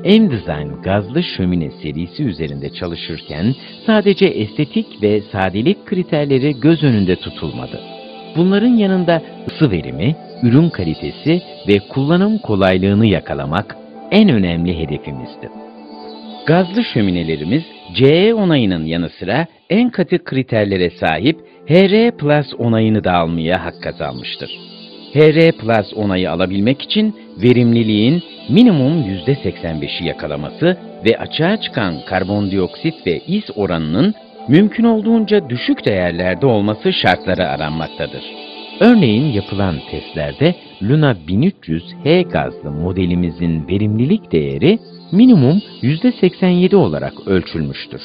M-Design gazlı şömine serisi üzerinde çalışırken sadece estetik ve sadelik kriterleri göz önünde tutulmadı. Bunların yanında ısı verimi, ürün kalitesi ve kullanım kolaylığını yakalamak en önemli hedefimizdi. Gazlı şöminelerimiz CE onayının yanı sıra en katı kriterlere sahip HR Plus onayını da almaya hak kazanmıştır. HR Plus onayı alabilmek için verimliliğin minimum %85'i yakalaması ve açığa çıkan karbondioksit ve is oranının mümkün olduğunca düşük değerlerde olması şartları aranmaktadır. Örneğin yapılan testlerde Luna 1300H gazlı modelimizin verimlilik değeri minimum %87 olarak ölçülmüştür.